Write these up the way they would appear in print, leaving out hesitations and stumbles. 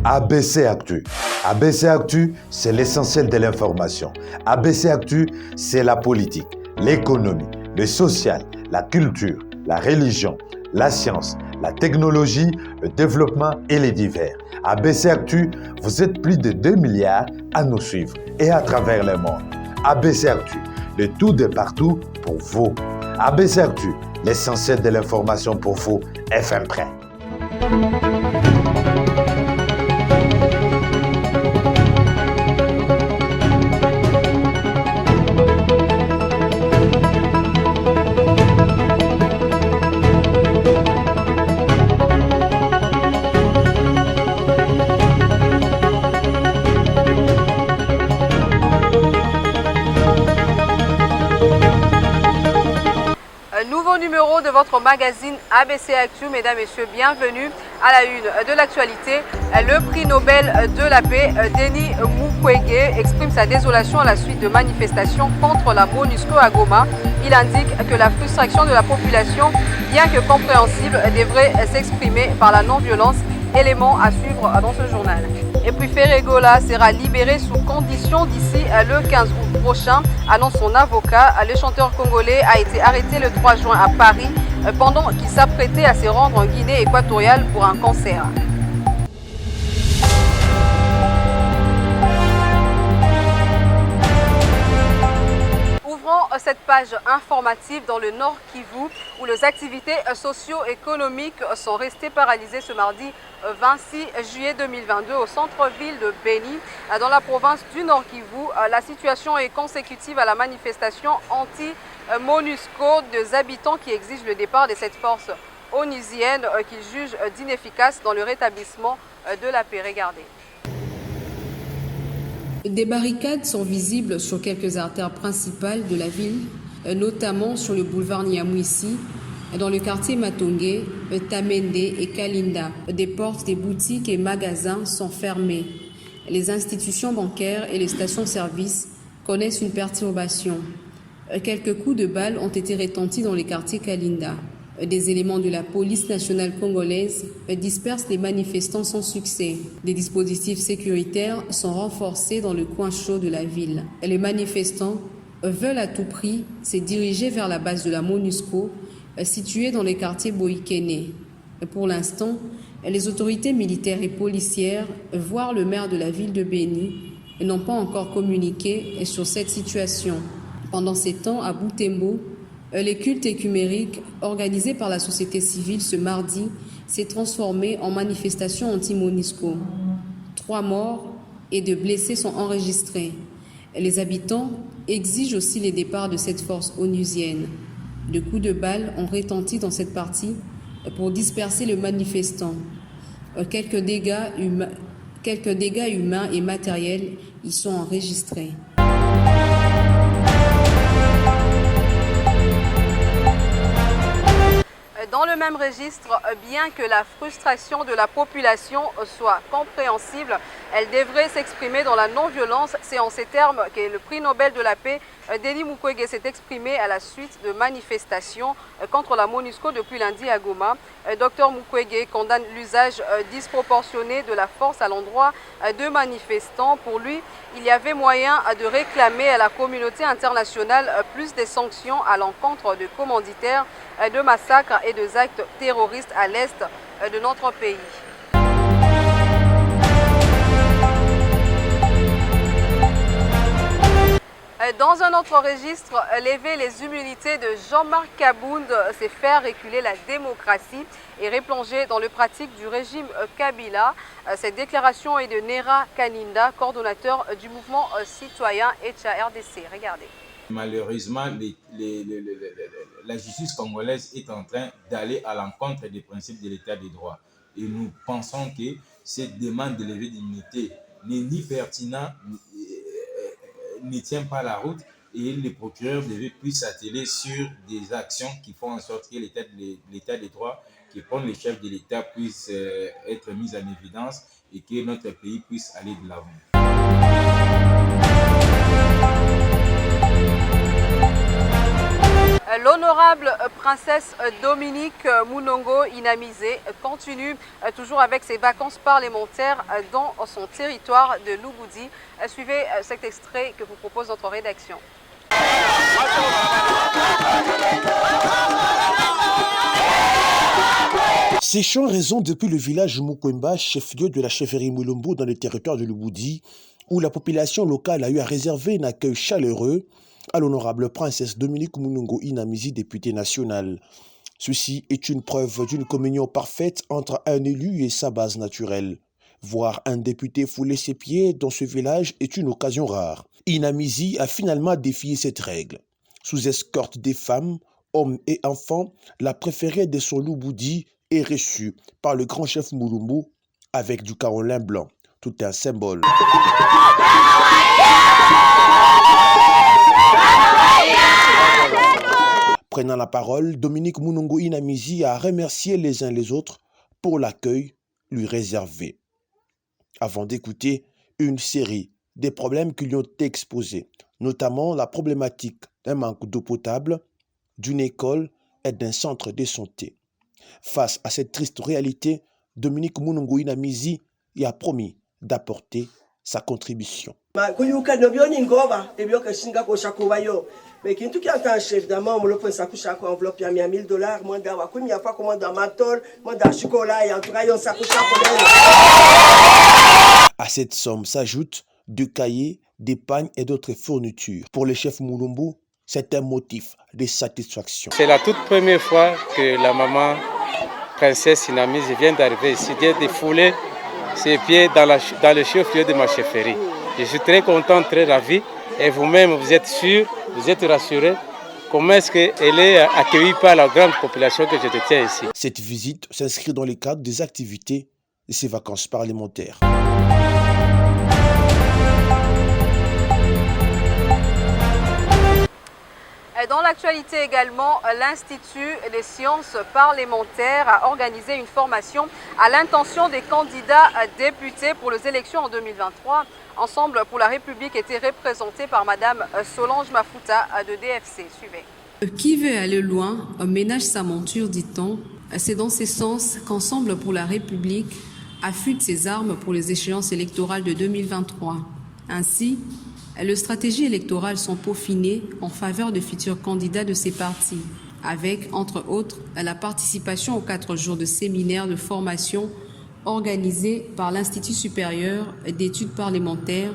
ABC Actu. ABC Actu, c'est l'essentiel de l'information. ABC Actu, c'est la politique, l'économie, le social, la culture, la religion, la science, la technologie, le développement et les divers. ABC Actu, vous êtes plus de 2 milliards à nous suivre et à travers le monde. ABC Actu, le tout de partout pour vous. ABC Actu, l'essentiel de l'information pour vous, FM Prêt. Nouveau numéro de votre magazine ABC Actu. Mesdames, Messieurs, bienvenue à la une de l'actualité. Le prix Nobel de la paix, Denis Mukwege, exprime sa désolation à la suite de manifestations contre la MONUSCO à Goma. Il indique que la frustration de la population, bien que compréhensible, devrait s'exprimer par la non-violence. Élément à suivre dans ce journal. Et puis Ferregola sera libéré sous condition d'ici le 15 août prochain, annonce son avocat. Le chanteur congolais a été arrêté le 3 juin à Paris pendant qu'il s'apprêtait à se rendre en Guinée équatoriale pour un concert. Cette page informative dans le Nord Kivu où les activités socio-économiques sont restées paralysées ce mardi 26 juillet 2022 au centre-ville de Beni dans la province du Nord Kivu. La situation est consécutive à la manifestation anti-MONUSCO des habitants qui exigent le départ de cette force onusienne qu'ils jugent d'inefficace dans le rétablissement de la paix. Regardez. Des barricades sont visibles sur quelques artères principales de la ville, notamment sur le boulevard Nyamwisi, dans le quartier Matongé, Tamende et Kalinda. Des portes des boutiques et magasins sont fermées. Les institutions bancaires et les stations-service connaissent une perturbation. Quelques coups de balles ont été retentis dans les quartiers Kalinda. Des éléments de la police nationale congolaise dispersent les manifestants sans succès. Des dispositifs sécuritaires sont renforcés dans le coin chaud de la ville. Les manifestants veulent à tout prix se diriger vers la base de la MONUSCO située dans les quartiers Boïkéné. Pour l'instant, les autorités militaires et policières, voire le maire de la ville de Beni, n'ont pas encore communiqué sur cette situation. Pendant ces temps, à Butembo, les cultes écumériques organisés par la société civile ce mardi s'est transformé en manifestation anti-MONUSCO. 3 morts et 2 blessés sont enregistrés. Les habitants exigent aussi les départs de cette force onusienne. 2 coups de balle ont retenti dans cette partie pour disperser les manifestants. Quelques dégâts humains et matériels y sont enregistrés. Dans le même registre, bien que la frustration de la population soit compréhensible, elle devrait s'exprimer dans la non-violence. C'est en ces termes que le prix Nobel de la paix, Denis Mukwege, s'est exprimé à la suite de manifestations contre la MONUSCO depuis lundi à Goma. Dr Mukwege condamne l'usage disproportionné de la force à l'endroit de manifestants. Pour lui, il y avait moyen de réclamer à la communauté internationale plus de sanctions à l'encontre de commanditaires de massacres et de actes terroristes à l'est de notre pays. Dans un autre registre, lever les immunités de Jean-Marc Kabound, c'est faire reculer la démocratie et replonger dans le pratique du régime Kabila. Cette déclaration est de Nera Kaninda, coordonnateur du mouvement citoyen ETCHA-RDC. Regardez. Malheureusement, la justice congolaise est en train d'aller à l'encontre des principes de l'état de droit. Et nous pensons que cette demande de levée d'immunité n'est ni pertinente, ne tient pas la route, et le procureur puisse s'atteler sur des actions qui font en sorte que l'état de droit, que prennent les chefs de l'État, puisse être mis en évidence et que notre pays puisse aller de l'avant. L'honorable princesse Dominique Munongo Inamizé continue toujours avec ses vacances parlementaires dans son territoire de Lubudi. Suivez cet extrait que vous propose notre rédaction. Ces chants résonnent depuis le village Mukwemba, chef-lieu de la chefferie Mulumbu dans le territoire de Lubudi, où la population locale a eu à réserver un accueil chaleureux à l'honorable princesse Dominique Munongo Inamizé, députée nationale. Ceci est une preuve d'une communion parfaite entre un élu et sa base naturelle. Voir un député fouler ses pieds dans ce village est une occasion rare. Inamizé a finalement défié cette règle. Sous escorte des femmes, hommes et enfants, la préférée de son Lubudi est reçue par le grand chef Mulumbu avec du carolin blanc. Tout un symbole. Prenant la parole, Dominique Munongo Inamizé a remercié les uns les autres pour l'accueil lui réservé. Avant d'écouter une série des problèmes qui lui ont été exposés, notamment la problématique d'un manque d'eau potable, d'une école et d'un centre de santé. Face à cette triste réalité, Dominique Munongo Inamizé y a promis d'apporter sa contribution. Mais qui tout en tant chef évidemment on le prend ça couche à enveloppe il y a $1000 moi d'avoir comme il y a pas comment dans ma tôle moi dans chocolat et en tout cas on ça couche à cette somme s'ajoutent des cahiers, des pagnes et d'autres fournitures. Pour le chef Mulumbu, c'est un motif de satisfaction. C'est la toute première fois que la maman princesse Inamizé vient d'arriver ici, vient de fouler ses pieds dans le chef-lieu de ma chefferie. Je suis très content, très ravi. Et vous-même, vous êtes sûr, vous êtes rassuré comment est-ce qu'elle est accueillie par la grande population que je détiens ici. Cette visite s'inscrit dans le cadre des activités de ces vacances parlementaires. Dans l'actualité également, l'Institut des sciences parlementaires a organisé une formation à l'intention des candidats députés pour les élections en 2023. Ensemble pour la République était représenté par Madame Solange Mafuta de DFC. Suivez. Qui veut aller loin, ménage sa monture, dit-on. C'est dans ce sens qu'Ensemble pour la République affûte ses armes pour les échéances électorales de 2023. Ainsi, les stratégies électorales sont peaufinées en faveur de futurs candidats de ces partis, avec, entre autres, la participation aux 4 jours de séminaires de formation organisés par l'Institut supérieur d'études parlementaires,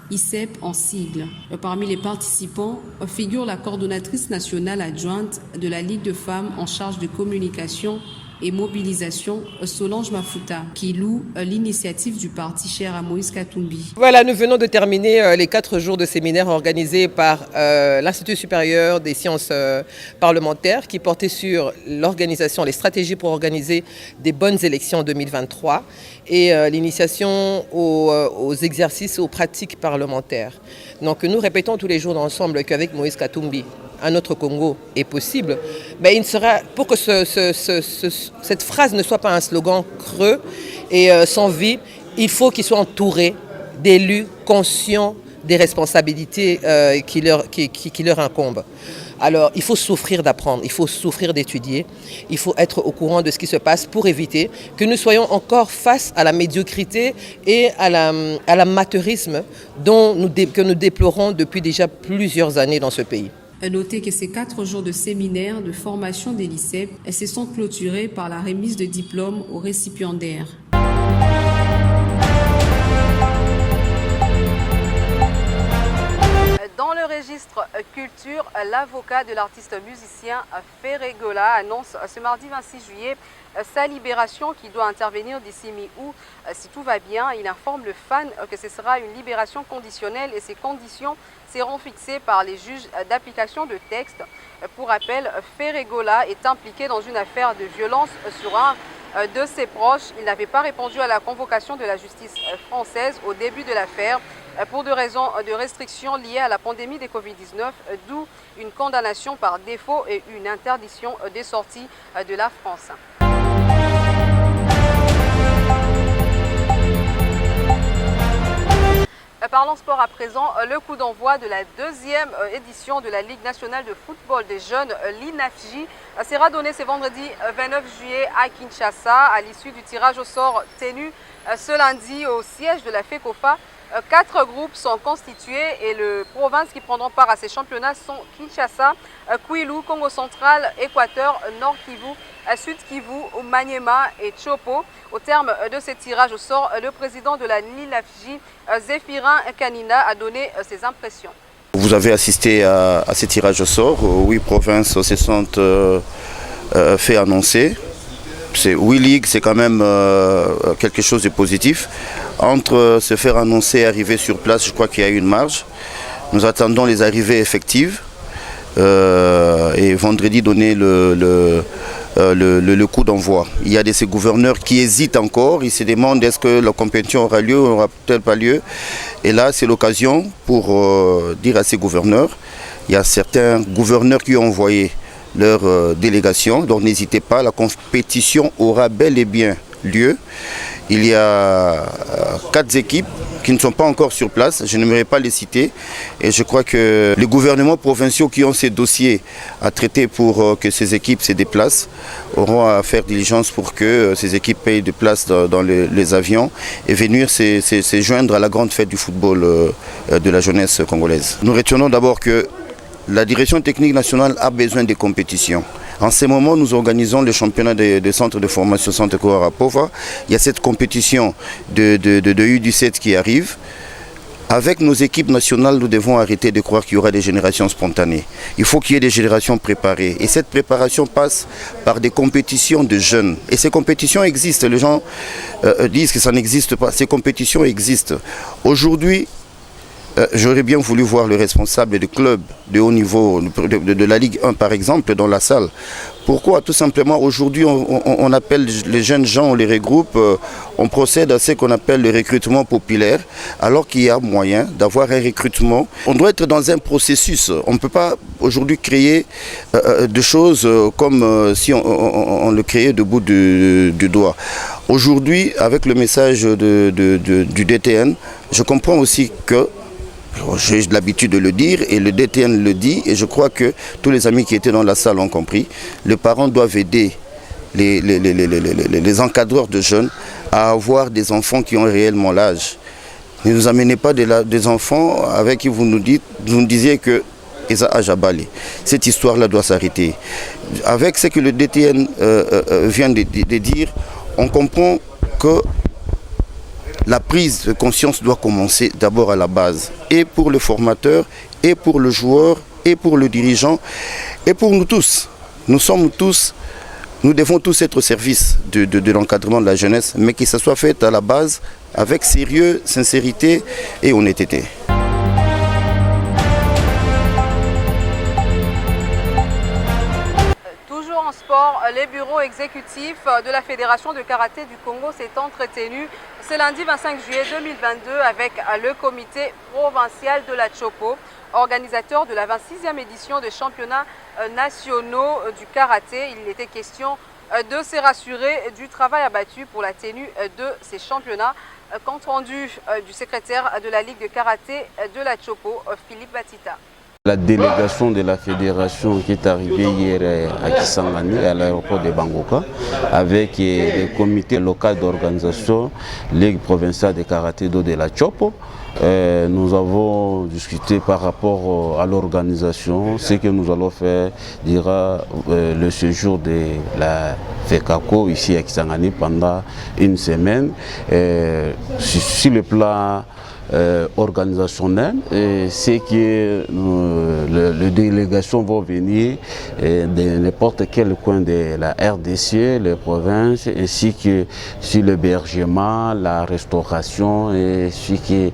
ICEP en sigle. Parmi les participants figure la coordonnatrice nationale adjointe de la Ligue de femmes en charge de communication et mobilisation, Solange Mafuta, qui loue l'initiative du parti cher à Moïse Katumbi. Voilà, nous venons de terminer les 4 jours de séminaire organisés par l'Institut supérieur des sciences parlementaires qui portait sur l'organisation, les stratégies pour organiser des bonnes élections en 2023 et l'initiation aux exercices, aux pratiques parlementaires. Donc nous répétons tous les jours ensemble qu'avec Moïse Katumbi, un autre Congo est possible, mais il sera, pour que cette phrase ne soit pas un slogan creux et sans vie, il faut qu'il soit entouré d'élus conscients des responsabilités qui leur incombent. Alors, il faut souffrir d'apprendre, il faut souffrir d'étudier, il faut être au courant de ce qui se passe pour éviter que nous soyons encore face à la médiocrité et à l'amateurisme que nous déplorons depuis déjà plusieurs années dans ce pays. Notez que ces 4 jours de séminaire de formation des l'ICEP se sont clôturés par la remise de diplômes aux récipiendaires. Dans le registre culture, l'avocat de l'artiste musicien Ferregola annonce ce mardi 26 juillet sa libération qui doit intervenir d'ici mi-août. Si tout va bien, il informe le fan que ce sera une libération conditionnelle et ces conditions seront fixées par les juges d'application de texte. Pour rappel, Ferregola est impliqué dans une affaire de violence sur un de ses proches. Il n'avait pas répondu à la convocation de la justice française au début de l'affaire pour des raisons de restrictions liées à la pandémie de Covid-19, d'où une condamnation par défaut et une interdiction des sorties de la France. Parlons sport à présent. Le coup d'envoi de la deuxième édition de la Ligue nationale de football des jeunes, l'INAFJ, sera donné ce vendredi 29 juillet à Kinshasa à l'issue du tirage au sort tenu ce lundi au siège de la FECOFA. 4 groupes sont constitués et les provinces qui prendront part à ces championnats sont Kinshasa, Kwilu, Congo central, Équateur, Nord Kivu, Sud Kivu, Maniema et Chopo. Au terme de ce tirage au sort, le président de la NILAFJ, Zéphirin Kanina, a donné ses impressions. Vous avez assisté à ces tirages au sort. 8 provinces se sont fait annoncer. 8 ligues, c'est quand même quelque chose de positif. Entre se faire annoncer et arriver sur place, je crois qu'il y a une marge. Nous attendons les arrivées effectives et vendredi donner le coup d'envoi. Il y a de ces gouverneurs qui hésitent encore, ils se demandent est-ce que la compétition aura lieu ou aura-t-elle pas lieu. Et là, c'est l'occasion pour dire à ces gouverneurs, il y a certains gouverneurs qui ont envoyé leur délégation, donc n'hésitez pas, la compétition aura bel et bien lieu. Il y a 4 équipes qui ne sont pas encore sur place, je n'aimerais pas les citer, et je crois que les gouvernements provinciaux qui ont ces dossiers à traiter pour que ces équipes se déplacent auront à faire diligence pour que ces équipes payent de place dans les avions et venir se joindre à la grande fête du football de la jeunesse congolaise. Nous retenons d'abord que la direction technique nationale a besoin de compétitions. En ce moment, nous organisons le championnat des centres de formation Centre Koarapova. Il y a cette compétition de U17 qui arrive. Avec nos équipes nationales, nous devons arrêter de croire qu'il y aura des générations spontanées. Il faut qu'il y ait des générations préparées. Et cette préparation passe par des compétitions de jeunes. Et ces compétitions existent. Les gens disent que ça n'existe pas. Ces compétitions existent. Aujourd'hui, j'aurais bien voulu voir le responsable du club de haut niveau, de la Ligue 1 par exemple, dans la salle. Pourquoi? Tout simplement, aujourd'hui, on appelle les jeunes gens, on les regroupe, on procède à ce qu'on appelle le recrutement populaire, alors qu'il y a moyen d'avoir un recrutement. On doit être dans un processus. On ne peut pas aujourd'hui créer des choses comme si on le créait de bout du doigt. Aujourd'hui, avec le message du DTN, je comprends aussi que j'ai l'habitude de le dire et le DTN le dit et je crois que tous les amis qui étaient dans la salle ont compris. Les parents doivent aider les encadreurs de jeunes à avoir des enfants qui ont réellement l'âge. Ne nous amenez pas des enfants avec qui vous nous disiez que ils ont âge à balayer. Cette histoire-là doit s'arrêter. Avec ce que le DTN vient de dire, on comprend que la prise de conscience doit commencer d'abord à la base, et pour le formateur, et pour le joueur, et pour le dirigeant, et pour nous tous. Nous devons tous être au service de l'encadrement de la jeunesse, mais que ça soit fait à la base, avec sérieux, sincérité et honnêteté. En sport, les bureaux exécutifs de la Fédération de karaté du Congo s'est entretenu ce lundi 25 juillet 2022 avec le comité provincial de la Chopo, organisateur de la 26e édition des championnats nationaux du karaté. Il était question de se rassurer du travail abattu pour la tenue de ces championnats. Compte rendu du secrétaire de la Ligue de karaté de la Chopo, Philippe Batita. La délégation de la fédération qui est arrivée hier à Kisangani, à l'aéroport de Bangoka, avec le comité local d'organisation Ligue provinciale de karaté de la Chopo. Nous avons discuté par rapport à l'organisation, ce que nous allons faire durant le séjour de la FECACO ici à Kisangani pendant une semaine. Sur le plan organisationnel, c'est que les délégations vont venir de n'importe quel coin de la RDC, les provinces, ainsi que sur l'hébergement, la restauration, et ainsi que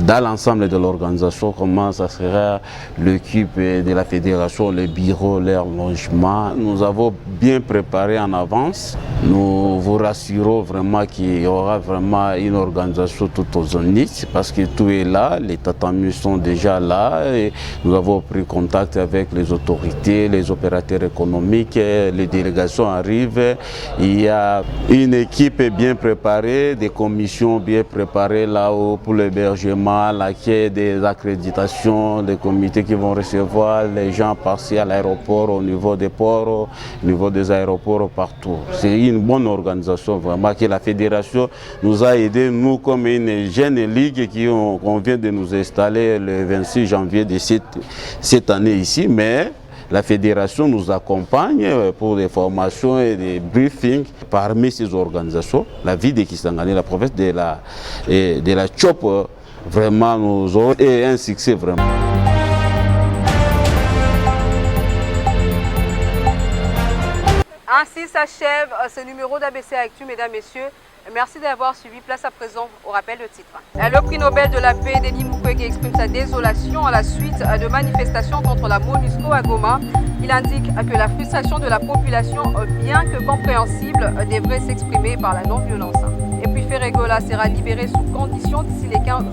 dans l'ensemble de l'organisation, comment ça sera l'équipe de la fédération, les bureaux, leur logement. Nous avons bien préparé en avance. Nous vous rassurons vraiment qu'il y aura vraiment une organisation tout aux zénith, parce que presque tout est là, les tatamis sont déjà là et nous avons pris contact avec les autorités, les opérateurs économiques, les délégations arrivent. Il y a une équipe bien préparée, des commissions bien préparées là-haut pour l'hébergement, l'accueil des accréditations, des comités qui vont recevoir les gens passer à l'aéroport, au niveau des ports, au niveau des aéroports, partout. C'est une bonne organisation vraiment que la fédération nous a aidés, nous comme une jeune ligue qu'on vient de nous installer le 26 janvier de cette année ici, mais la fédération nous accompagne pour des formations et des briefings. Parmi ces organisations, la ville de Kisangani, la province de la Tchop, vraiment nous avons eu un succès vraiment. Ainsi s'achève ce numéro d'ABC Actu, mesdames, messieurs. Merci d'avoir suivi. Place à présent au rappel de titre. Le prix Nobel de la paix, Denis Mukwege, exprime sa désolation à la suite de manifestations contre la MONUSCO à Goma. Il indique que la frustration de la population, bien que compréhensible, devrait s'exprimer par la non-violence. Et puis Ferregola sera libéré sous condition d'ici les 15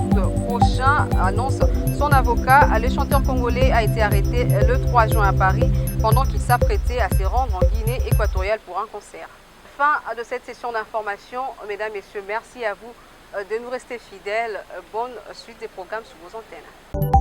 prochains, annonce son avocat. Le chanteur congolais a été arrêté le 3 juin à Paris pendant qu'il s'apprêtait à se rendre en Guinée équatoriale pour un concert. Fin de cette session d'information. Mesdames, Messieurs, merci à vous de nous rester fidèles. Bonne suite des programmes sur vos antennes.